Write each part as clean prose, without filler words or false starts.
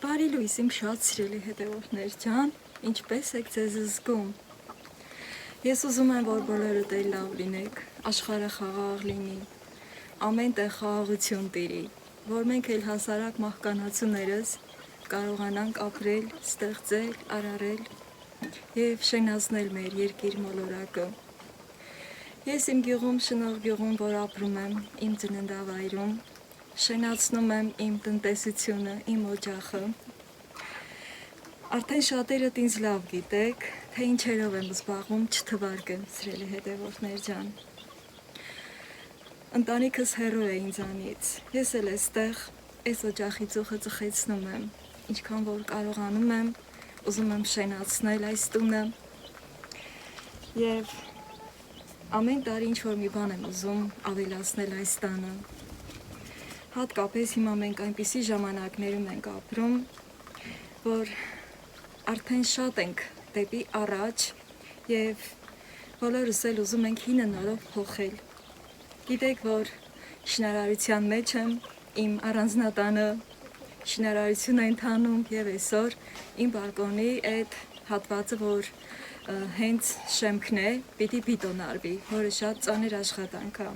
Բարի լույս իմ շատ սիրելի հետևորդներ ջան, ինչպես եք ձեզ զգում։ Ես ուզում եմ, որ բոլորդ էլ լավ լինեք, աշխարհը խաղաղ լինի, ամեն տեղ խաղաղություն տիրի, որ մենք էլ հասարակ մահկանացուներս կարողանանք ապրել, ստեղծել, արարել եւ շենացնել մեր երկիր մոլորակը։ Ես իմ գյուղում, Շնորհ գյուղում, որ ապրում եմ, իմ ծննդավայրում, շենացնում եմ իմ տնտեսությունը, իմ օջախը։ Արդեն շատերդ ինձ լավ գիտեք, թե ինչերով եմ զբաղվում չթվարկեմ, սիրելի հետևորդներ ջան։ Ընտանիքս հեռու է ինձանից։ Ես էլ էստեղ այս օջախի ծուխը ծխեցնում եմ, ինչքան որ կարողանում եմ, ուզում եմ շենացնել այս տունը։ Եվ ամեն տարի ինչ-որ մի բան եմ ուզում ավելացնել այս տանը։ Հատկապես հիմա մենք այնպիսի ժամանակներում ենք ապրում, որ արդեն շատ ենք դեպի առաջ եւ բոլորս էլ ուզում ենք հինը նորով փոխել։ Գիտեք, որ շինարարության մեջ եմ, իմ առանձնատանը շինարարություն է ընթանում եւ այսօր իմ բալկոնի այդ հատվածը, որ հենց շեմքն է, պիտի բետոնարվի, որը շատ ծանր աշխատանք է։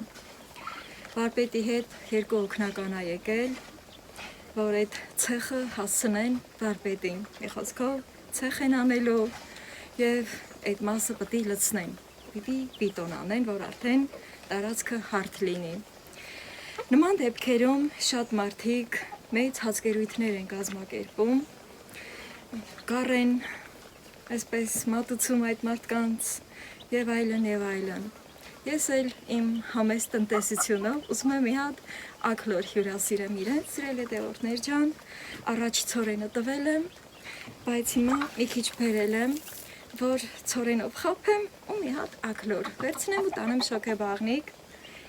Վարպետի հետ երկու օգնական ա եկել, որ այդ ցեխը հասցնեն վարպետին։ Մի խոսքով ցեխ են անելու եւ այդ մասը պիտի լցնեն, պիտի բետոն անեն, որ արդեն տարածքը հարթ լինի։ Նման դեպքերում շատ մարդիկ մեծ հացկերույթներ են կազմակերպում, գարեն, այսպես մատուցում այդ մարդկանց եւ այլն եւ այլն։ Ես էլ իմ համեստ տնտեսությունով ուզում եմ մի հատ աքլոր հյուրասիրեմ իրենց, սիրելի հետևորդներ ջան, առաջ ցորենը տվել եմ, բայց հիմա մի քիչ բերել եմ, որ ցորենով խափեմ ու մի հատ աքլոր վերցնեմ ու տանեմ շոգեբաղնիկ,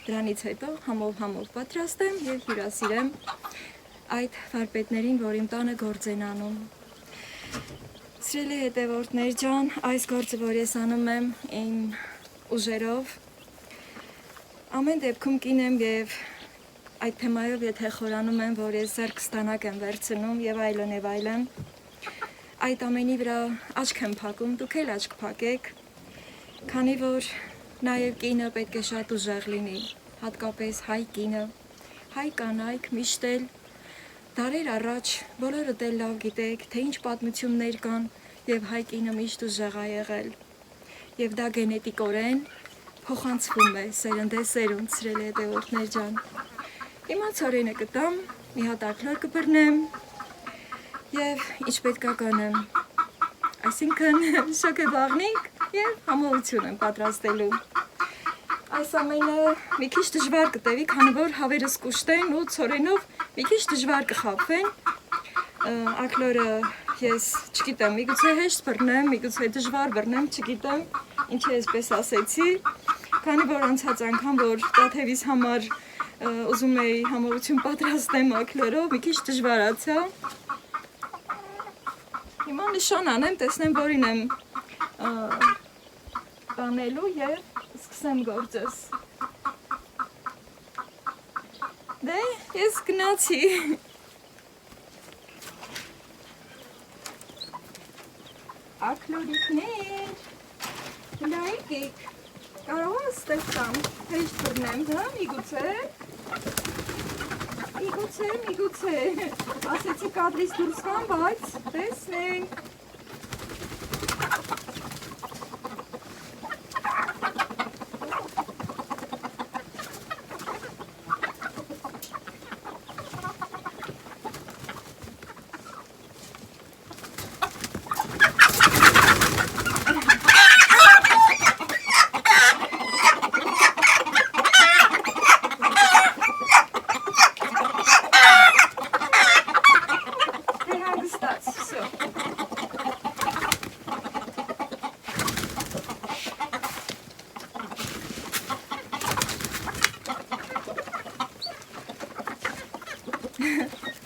դրանից հետո համով պատրաստեմ եւ հյուրասիրեմ այդ վարպետներին, որ իմ տանը գործ են անում։ Սիրելի հետևորդներ ջան, այս գործը, որ ես անում եմ իմ ուժերով, ամեն դեպքում կին եմ եւ այդ թեմայով եթե խորանում եմ, որ ես զերքստանակ եմ վերցնում եւ այլն, այդ ամենի վրա աչք եմ փակում, դուք էլ աչք փակեք, քանի որ նաեւ կինը պետք է շատ ուժեղ լինի, հատկապես հայ կինը, հայ կանայք միշտ էլ դարեր առաջ բոլորդ էլ լավ գիտեք, թե ինչ պատմություններ կան եւ հայ կինը միշտ ուժեղ ա եղել եւ դա գենետիկորեն փոխանցվում է սերնդեսերունդ, սիրելի հետևորդներ ջան։ Հիմա ցորենը կտամ, մի հատ աքլոր կբռնեմ եւ ինչ պետք է կանեմ։ Այսինքն շոգեբաղնիկ եւ համոզություն եմ պատրաստելու։ Այս ամենը մի քիչ դժվար կտևի, քանի որ հավերս կուշտեն ու ցորենով մի քիչ դժվար կխաբվեն։ Աքլորը ես չգիտեմ, միգուցե հեշտ բռնեմ, միգուցե դժվար բռնեմ, չգիտեմ, ինչի այսպես ասեցի, քանի որ անցած անգամ, որ տաթևիս համար ուզում էի համոզություն պատրաստեմ աքլորով, մի քիչ դժվարացա։ Հիմա նշան անեմ, տեսնեմ, որին եմ տանելու եւ սկսեմ գործս։ Դե, ես գնացի։ Աքլորիկներ, հլա եկեք, կարող եմ ստեղծամ, հեշտ բռնեմ, հա, միգուցե, ասեցի կադրից դուրս կան, բայց տեսնենք։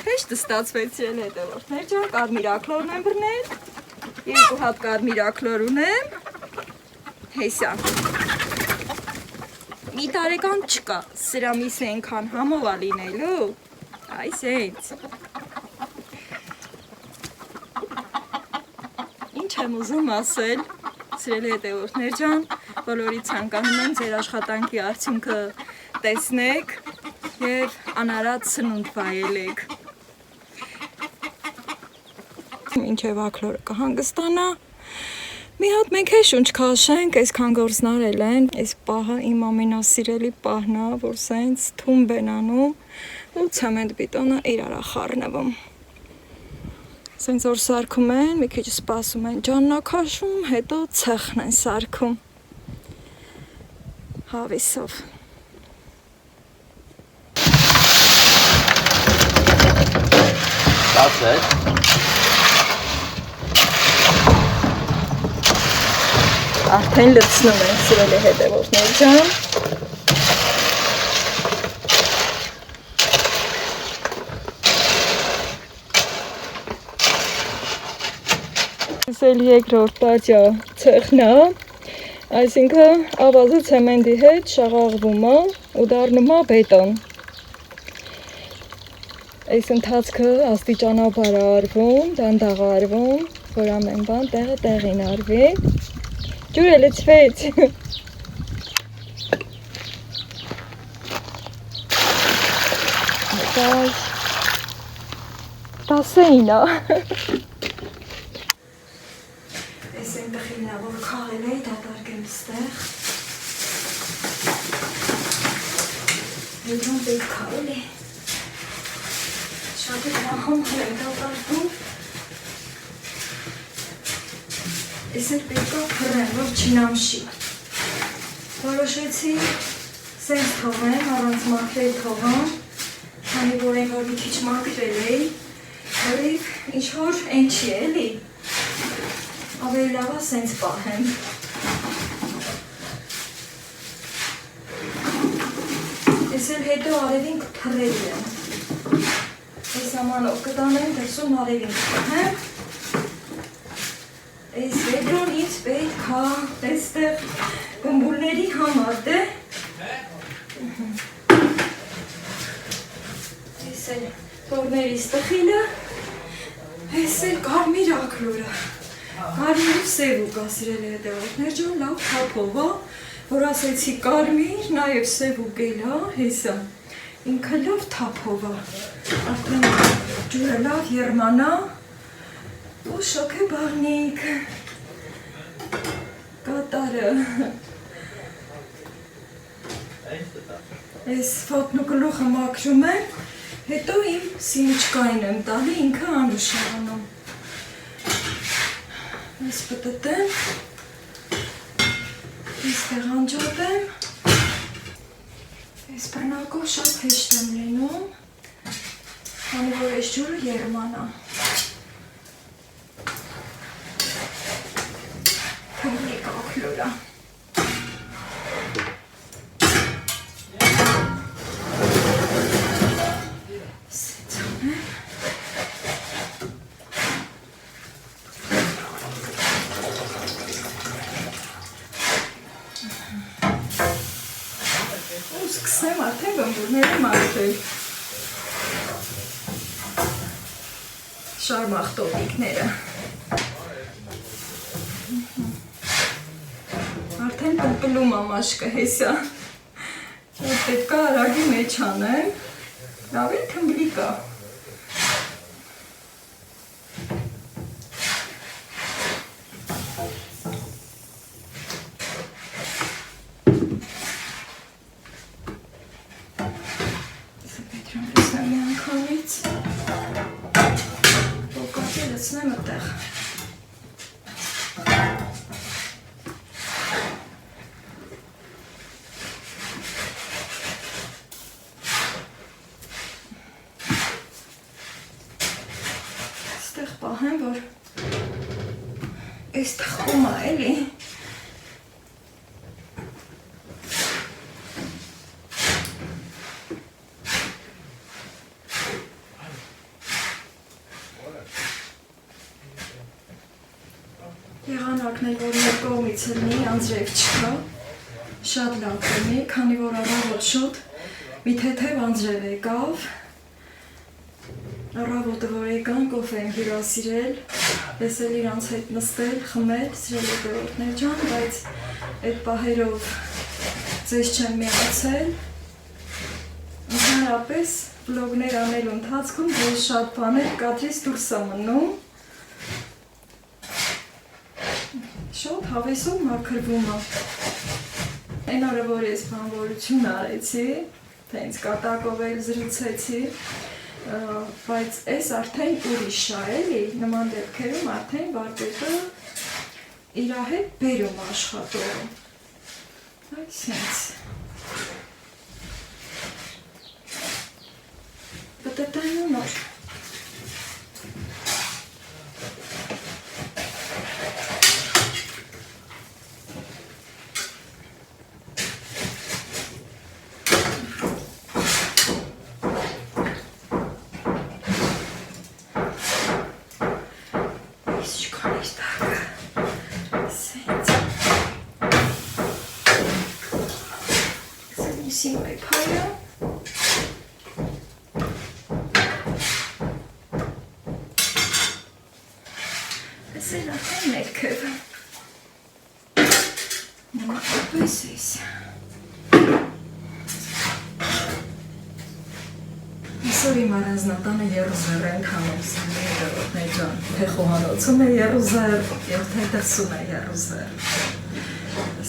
Հեշտ ստացվեց իրեն հետևորդներ ջան, կարմիր աքլորն եմ բռնել, երկու հատ կարմիր աքլոր ունեմ, հեսա, մի տարեկան չկա, սրա միս այնքան համով ա լինելու, այս հենց, եմ ուզում ասել, սիրելի հետևորդներ ջան, բոլորի ցանկանում եմ ձեր աշխատանքի արդյունքը տեսնեք եւ անարատ սնունդ վայելեք։ Մինչև ակլորը կհանգստանա, մի հատ մենք է շունչ քաշենք, այսքան գործն արել են, այս պահը իմ ամենասիրելի պահն է, որ սենց թումբ են անում ու ցեմենտ բիտոնը իրար է խառնվում։ Սենց որ սարքում են, մի քիչ սպասում են ջաննա քաշում, հետո ցեխն են սարքում հավիսով։ Արդեն լցնում են, սիրելի հետևորդներ ջան։ Սել երկրորդ պատյա ցեխն է, այսինքն ավազը ցեմենտի հետ շաղաղվում է ու դառնում է բետոն։ Այս ընթացքը աստիճանաբար է արվում, դանդաղ է արվում, որ ամեն բան տեղը տեղին արվի։ Ջուրը լցվեց։ Տասեին է։ Այս են տխինա, որ քաղել էի, դատարկեմ ստեղ։ Եդրոն պետք է էլի։ Շատ է համհար եմ դատարկում։ Այս էլ պետք է փռեմ, որ չինամշի։ Որոշեցի սենց թողեմ, առանց մաքրել թողամ, քանի որ այն որ մի քիչ մաքրել էի, որիվ ինչ-որ այն չի էլի։ Ավելի լավ է սենց պահեմ։ Ես էլ հետո արևին կփռելի եմ։ Այս ամանով կտանեմ, դրսում արևին կփռեմ։ Այս վեդրոն ինձ պետք է այստեղ գմբուլների համար դե։ Այս էլ թորներիս տխիլը, այս էլ կարմիր ակլորը։ Կարմիր ու սև ու կա, սիրելի հետևորդներ ջան, լավ թափով է, որ ասեցի կարմիր, նաև սև ու գել է, հեսա, ինքը լավ թափով է, արդեն ջուրը լավ եղմանա ու շոք է բաղնիկ, կատարը, այս ֆոտնու գլուխը մաքրում եմ, հետո իմ սիմիչկային եմ տալի, ինքը անուշ է անում։ Այս պտտեմ, այստեղ անջատեմ, այս բռնակով շատ հեշտ եմ լինում, քանի որ այս ջուրը եղման է։ Թմբլիկ ակլոր է։ Սկսեմ արդեն գմբուրները մաքրել։ Շարմախտոտիկները։ Արդեն պլպլում ամաշկը հեսա։ Շատ պետք է արագի մեջ անեմ։ Լավ է թմբլիկ է։ Լցնեմ այդտեղ։ Այստեղ պահեմ, որ այս թխում է էլի։ Եղանակն էլ որ մեր կողմից լինի, անձրև չկա, շատ լավ լինի, քանի որ առավոտ շուտ մի թեթև անձրև եկավ, Առավոտը որ եկան, կոֆե եմ հյուրասիրել, ես էլ իրանց հետ նստել, խմել, սիրել հետևորդներ ջան, բայց այդ պահերով ձեզ չեմ միացել, ընդհանրապես վլոգներ անելու ընթացքում ձեզ շատ բաներ կադրից դուրս եմ մնում, շատ հավեսով մաքրվում է, այն օրը որ ես բանվորություն արեցի, թե ինձ կատակով էլ զրուցեցի, բայց այս արդեն ուրիշ է, էլի, նման դեպքերում արդեն վարպետը իր հետ բերում աշխատողը, այս հենց, բտտային ու նոր, Այսօր իմ առանձնատանը երուզեր ենք հանում սանի հետևորդներ ջան, թե խոհանոցում է երուզեր, և թե դրսում է երուզեր։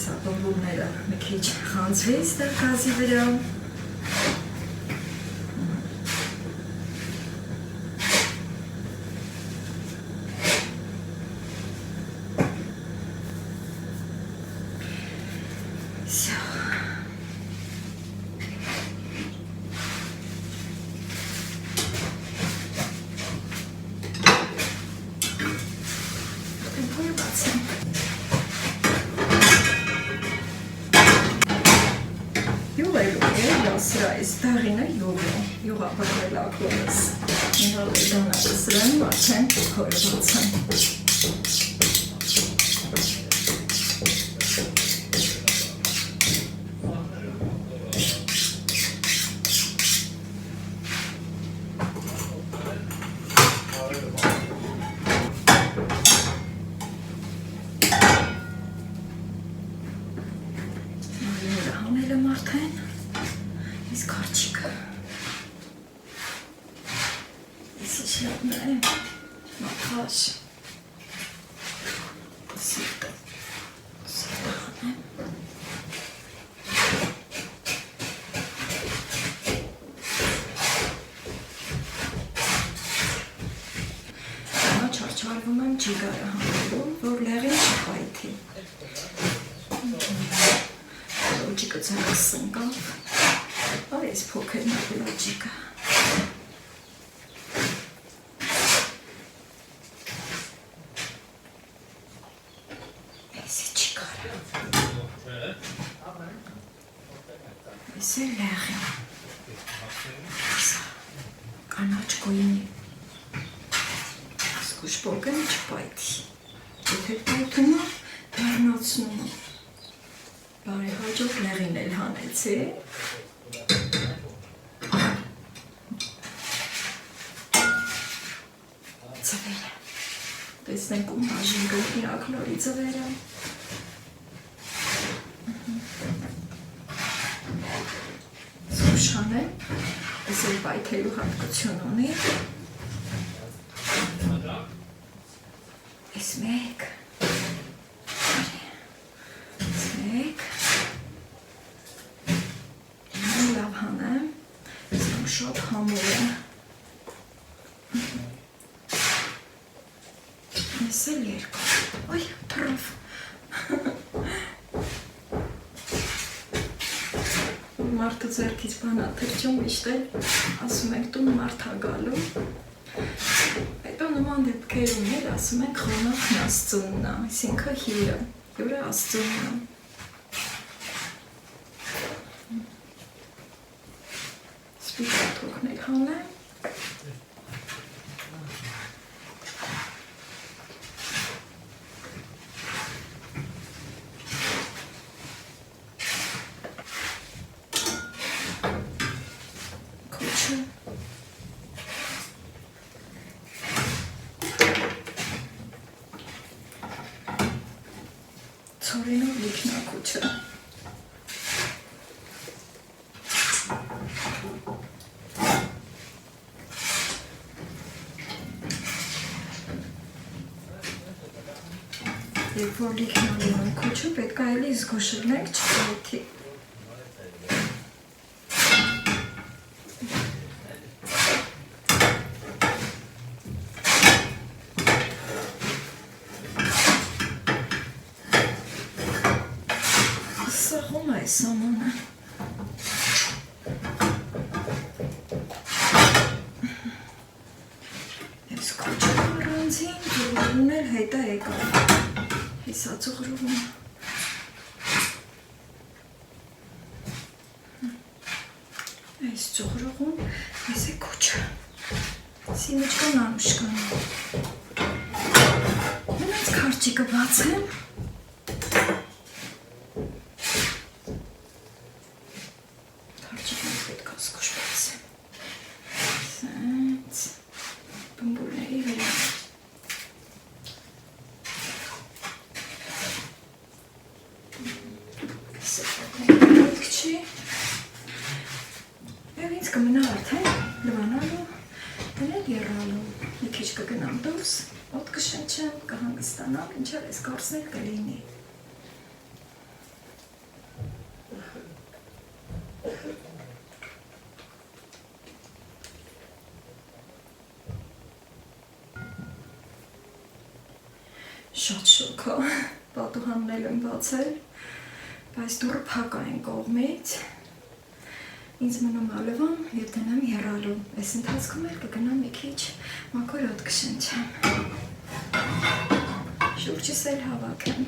Սա բոմբումները մի քիչ խանձվի ստեղ գազի վրա։ Դաղինը յուղապարել ակոնս, ինհալ դանաշը սրան վարչեն հորվացան։ Հանելը մարդեն, իսկ արջիկը, ես իչլապն եմ, մատխաշ, սիրտը խանեմ, նա չարչարվում եմ ջիգարը հանելու, որ լեղին չպայթի, լոջիկը ձերս սնկավ, այս փոքր լոջիկը, այս է չիկարը, այս է լեղին, կանաչ գույնի, սկուշ փոքրը չպայթի, եթե պայթում է, դառնացնում է, բարեհաջող լեղին էլ հանեցի, ծվերը, տեսնենք ում հաժին գլխին ակնորի ծվերը, զուշան է, ես էլ պայթելու հատկություն ունի, ես մեկ, լավ հանեմ, շատ համոր է, ես էլ երկու, ոյ, թրով, մարդը ձերքից բանա թրջում իշտել, ասում ենք տուն մարդ հագալու, հետո նման դեպքերում էլ ասում ենք խոնախն աստծունն է, այսինքը հյուրը աստծունն է, սպիտակ թոքներ հանեմ, կոչը։ Երբ որ լիքնալի եմ կոչում, պետք է այլի զգուշնեք չպետի։ Սաղում է սամանը։ Ես կոչը առանձին, գորուն էլ հետա եկավ։ Հիսա ծուղրում։ Այս ծուղրողում, ես է կոչը։ Սիմիչկան անուշկան։ Մենած կարճիկը բացեմ։ Եվ ինձ կմնա արդեն լվանալու, դնել եռալու, մի քիչ կգնամ դուրս, ոտ կշնչեմ, կհանգստանամ, ինչև ես կարսն էլ կլինի։ Շատ շոք է, պատուհանն էլ եմ բացել, բայց դուռը փակ է այն կողմից, ինձ մնում է լվամ և դնեմ եռալու, այս ընթացքում էլ կգնամ մի քիչ մաքուր հոտ կշնչեմ, շուրջս էլ հավաքեմ։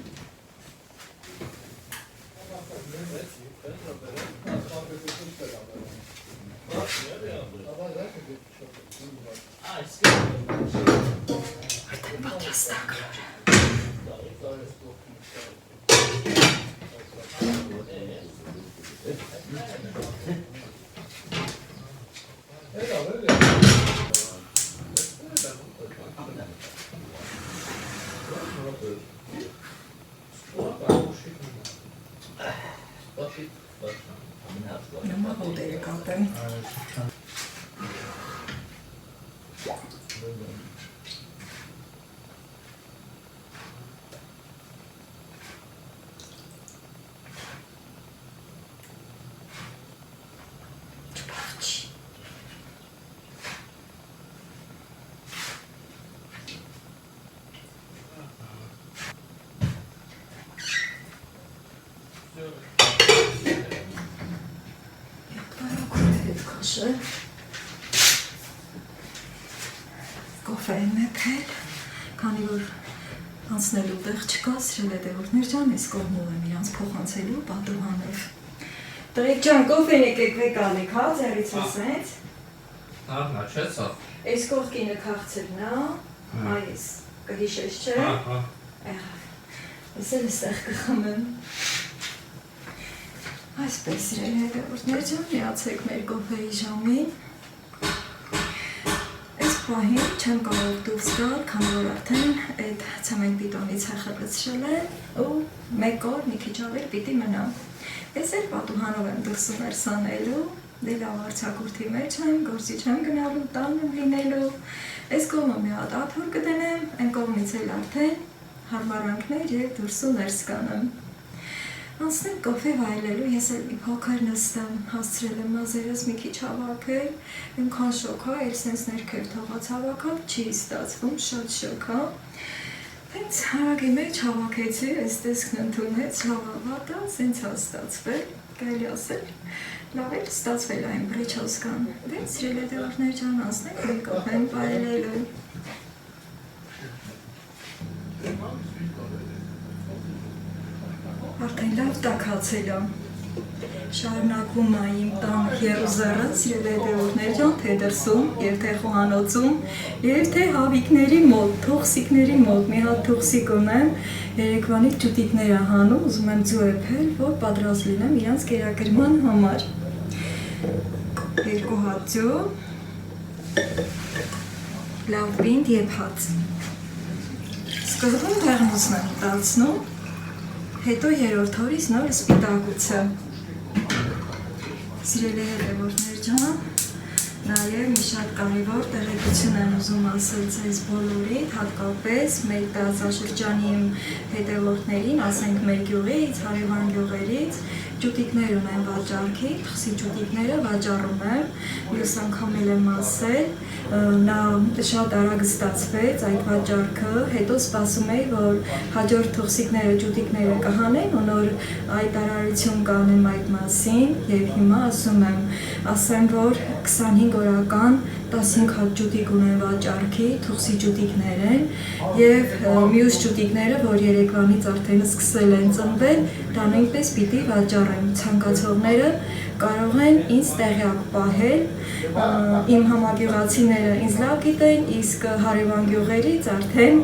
Արդեն պատրաստ է կլորը։ Նամա հոտերը կատեմ։ Կոֆե եմ եփել, քանի որ անցնելու տեղ չկա, սրել է դեղորդներ ջան, ես կողմում եմ իրանց փոխանցելու պատուհանով։ Տրեք ջան, կոֆեն եկեք վեկալեք, հա, ձեռից ասենց։ Ահա, չէ՞ սա։ Այս կողքինը քաղցրն է, այս կհիշես, չէ՞։ Ահա։ Ես էլ էստեղ կխմեմ։ Այսպես սիրելի հետևորդներ ջան, միացեք մեր կոֆեի ժամին։ Այս պահին չեմ կարող դուրս գալ, քանի որ արդեն այդ ցեմենտ բիտոնի ցեխը լցրել է ու մեկ օր մի քիչ ավել պիտի մնա։ Ես էլ պատուհանով եմ դուրսում ներսանելու, դե լավ արձակուրդի մեջ եմ, գործի չեմ գնալու, տանն եմ լինելու։ Այս կողմը մի հատ աթոռ կդնեմ, այն կողմից էլ արդեն հարմարանքներ և դուրսում ներս կանեմ։ Անցնեմ կոֆե վայելելու, ես էլ մի փոքր նստեմ, հասցրել եմ մազերս մի քիչ հավաքել, այնքան շոք է, էլ սենց ներքև թողած հավաքալ, չի ստացվում, շատ շոք է։ Հենց հարագի մեջ հավաքեցի, այս տեսքն ընդունեց, լավ ավատա, սենց է ստացվել, կարելի ասել, լավ էլ ստացվել այն բրիչոսկան։ Դե սիրել հետևորդներ ջան, անցնենք մի կոֆեն վայելելու։ Արդեն լավ տաքացել եմ, շարունակվում է իմ տան եռուզեռը, սիրելի հետևորդներ ջան, թե դրսում, և թե խոհանոցում, և թե հավիկների մոտ, թողսիկների մոտ, մի հատ թողսիկ ունեմ, երեկվանից ջուտիկներ է հանում, ուզում եմ ձու եփել, որ պատրաստ լինեմ իրանց կերակրման համար։ Երկու հատ ձու, լավ բինդ, եփած։ Սկզբում դեղնուձն եմ տացնում, Հետո երրորդ օրից նոր սպիտակուցը։ Սիրելի հետևորդներ ջան, նաև մի շատ կարևոր տեղեկություն եմ ուզում ասել ձեզ բոլորիդ, հատկապես մեր տարածաշրջանի հետևորդներին, ասենք մեր գյուղից, հարևան գյուղերից, ջուտիկներ ունեն վաճառքի, թխսի ջուտիկները վաճառում եմ, մյուս անգամ եմ ասել, նա շատ արագ ստացվեց այդ վաճառքը, հետո սպասում էի, որ հաջորդ թխսիկները ջուտիկները կհանեն ու նոր հայտարարություն կանեմ այդ մասին եւ հիմա ասեմ, որ 25 օրական 15 հատ ջուտիկ ունեն վաճառքի, թխսի ջուտիկներ են եւ մյուս ջուտիկները, որ երեկվանից արդեն սկսել են ծնվել, դա նույնպես պիտի վաճառեմ, ցանկացողները կարող են ինձ տեղյակ պահել, իմ համագյուղացիները ինձ լավ գիտեն, իսկ հարևան գյուղերից արդեն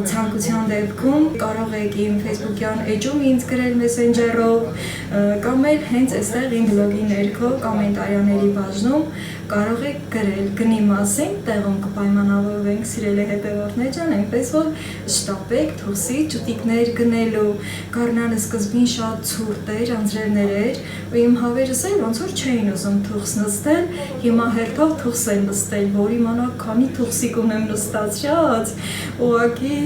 ցանկության դեպքում կարող եք իմ Facebook-յան էջում ինձ գրել մեսենջերով կամ էլ հենց այստեղ իմ բլոգի ներքո կոմենտարիաների բաժնում կարող եք գրել գնի մասին, տեղում կպայմանավորվենք սիրելի հետևորդներ ջան, այնպես որ շտապեք թխսի ջուտիկներ գնելու, գարնանը սկզբին շատ ցուրտ էր, անձրևներ էր, ու իմ հավերս էլ ոնց որ չէին ուզում թուխս նստել, հիմա հերթով թուխս են նստել, որ իմանալ քանի թուխսիկ ունեմ նստացրած, ուղղակի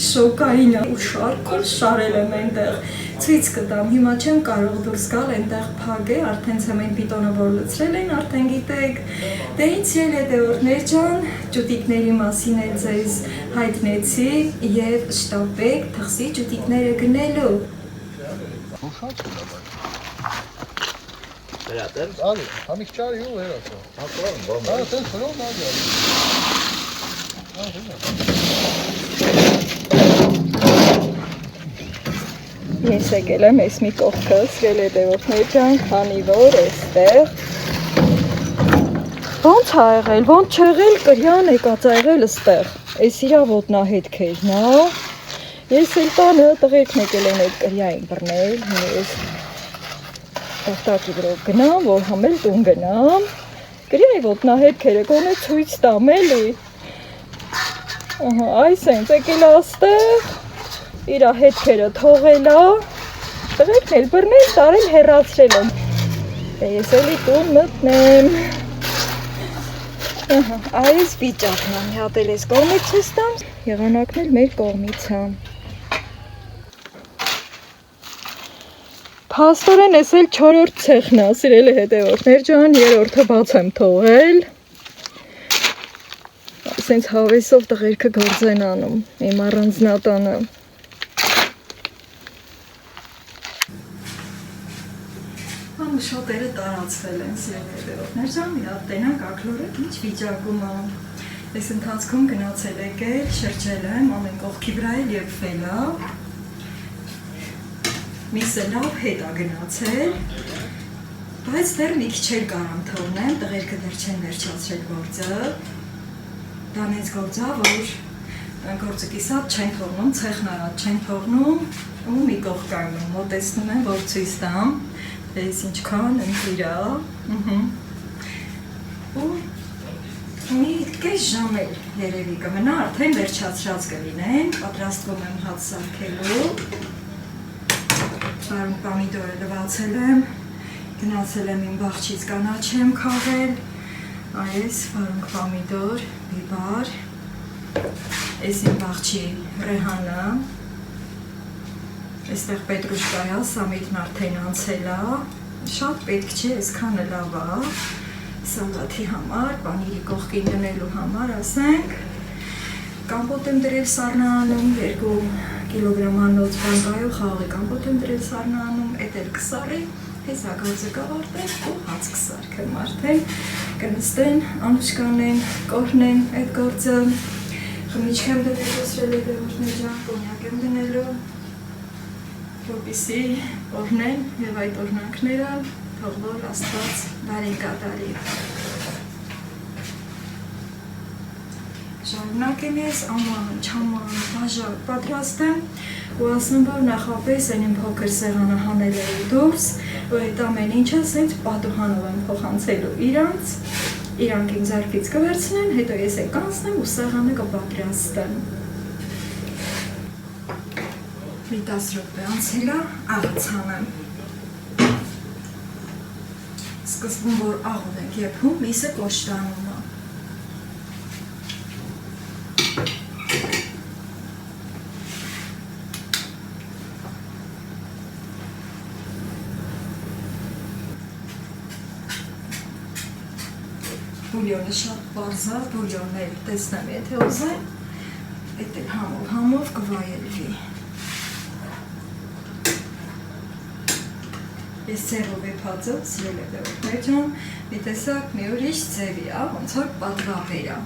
շոկային ու շարքով շարել եմ այնտեղ, ցույց կտամ, հիմա չեմ կարող դուրս գալ, այնտեղ փակ է, արդեն ցեմենտ բիտոնը որ լցրել են, արդեն գիտեք, դե ինչ սիրելի հետևորդներ ջան, ջուտիկների մասին էլ ձեզ հայտնեցի եւ շտապեք թխսի ջուտիկները գնելու։ Վերատել։ Ալի, համիկ չարի ու վերացա։ Հակորում, բոմ։ Հա, տես խրոն ալի։ Ես եկել եմ այս մի կողքը, սիրելի հետևորդներ ջան, քանի որ այստեղ ոնց ա եղել, ոնց չեղել, կրյան եկած ա եղել այստեղ, այս իրա ոտնահետքերն ա, ես էլ տանը տղերքն եկել են այդ կրյային բռնել, ես տախտակի վրով գնամ, որ համել տուն գնամ, կրյայի ոտնահետքերը գոնե ցույց տամ էլի, այս են եկել աստեղ, իրա հետքերը թողել ա, տղերքն էլ բռնել, տարել հեռացրել են, ես էլի տուն մտնեմ, այս վիճակն ա, մի հատ էլ ես կողմից ես տամ, եղանակն էլ մեր կողմից ա։ Փաստորեն ես էլ 4-րդ ցեխն ա, սիրելի հետևորդներ ջան, երրորդը բաց եմ թողել, սենց հավեսով տղերքը գործ են անում, իմ առանձնատանը։ Շատերը տարածվել են սիրելի հետևորդներ ջան, մի հատ տենանք ակլորեք ինչ վիճակում ա։ Այս ընթացքում գնացել եկել, շրջել եմ, ամեն կողքի վրա էլ եփվել ա։ Միսը լավ հետ ա գնացել, բայց դեռ մի քիչ էլ կարամ թողնեմ, տղերքը դեռ չեն վերջացրել գործը։ Դա նենց գործ ա, որ գործը կիսատ չեն թողնում, ցեխն արած չեն թողնում ու մի կողք կանգնում, մոտեցնում եմ, որ ցույց տամ, այս ինչքան ընկիրա, ու մի կես ժամ էլ երևի կմնա, արդեն վերջացրած կլինեն, պատրաստվում եմ հաց սարքելու, վարուն պամիդորը լվացել եմ, գնացել եմ իմ բաղջից կանաչ եմ քաղել, այս վարուն պամիդոր, բիբար, այս իմ բաղջի ռեհանը, այստեղ պետրուշկայա, սամիտն արդեն անցել ա, շատ պետք չէ, այսքանը լավ ա, սալաթի համար, պանիրի կողքին դնելու համար, ասենք, կամպոտ եմ դրել սառնանում, 2 կիլոգրամանոց բանկայով խաղի կամպոտ եմ դրել սառնանում, էտ էլ կսարի, հեսա գործը կավարտել ու հաց կսարքեմ արդեն, կնստեն, անուշկանեն, կորնեն այդ գործը, խմիչք եմ դնել ոսրել հետևորդներ ջան, կոնյակ եմ դնելու, որպեսզի օրհնեն եւ այդ օրհնանքները թող որ Աստված բարի կատարի։ Շարունակեմ ես աման, չաման, բաժակ պատրաստեմ ու ասեմ, որ նախապես այն իմ փոքր սեղանը հանել էի դուրս, ու այդ ամեն ինչը սենց պատուհանով եմ փոխանցելու իրանք իմ ձեռքից կվերցնեն, հետո ես էլ կանցնեմ ու սեղանը կպատրաստեմ։ Մի 10 րոպե անցել է, աղը ցանեմ։ Սկզբում որ աղով ենք եփում, միսը կոշտանում է։ Բուլյոնը շատ պարզ է, բուլյոնն էլ տեսնեմ, եթե ուզեմ, էդ էլ համով կվայելվի։ Ես ձեռով եփածը սիրել եմ դեպքեր ջան, մի տեսակ մի ուրիշ ձևի է, ոնց որ պատվաբեր է։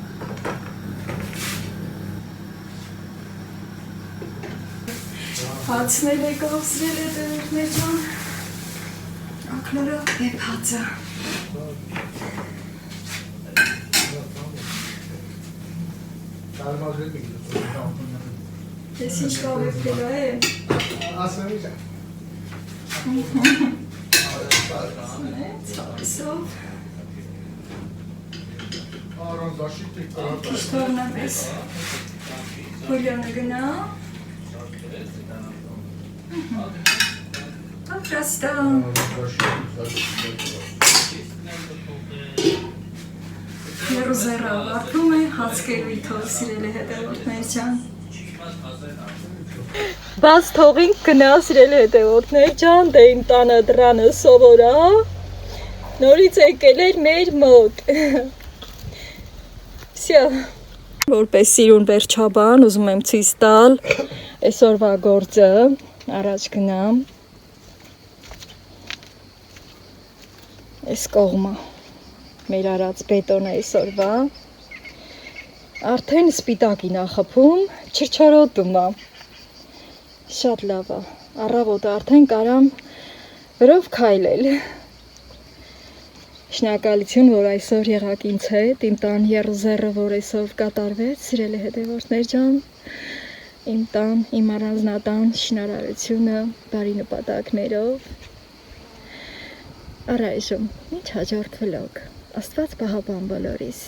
Հացնել եկավ սիրել է դեպքեր ջան, ակնորը եփածը։ Ես ինչ կավ եփել է։ Ասեմ իջա։ Ցավեսով։ Արոն դաշիք կրած։ Քիչ թողնեմ ես։ Բուլյոնը գնա։ Պատրաստ է։ Երուզերը ավարտում է, հացկերույթով սիրել է հետևորդներ ջան։ Բաց թողինք գնա սիրել հետևորդներ ջան, դե իմ տանը դրանը սովոր է, նորից եկել էր մեր մոտ։ Всё։ Որպես սիրուն վերջաբան ուզում եմ ցույց տալ այսօրվա գործը, առաջ գնամ։ Այս կողմը մեր արած բետոնը այսօրվա արդեն սպիտակի նախապում չրչորոտում է, շատ լավ է, առավոտը արդեն կարամ վրով քայլել, շնորհակալություն, որ այսօր եղաք ինձ հետ, իմ տան եռուզեռը, որ այսօր կատարվեց, սիրել է հետևորդներ ջան, իմ տան, իմ առանձնատան շինարարությունը բարի նպատակներով, առայժմ ինչ հաջորդ վլոգ, Աստված պահապան բոլորիս։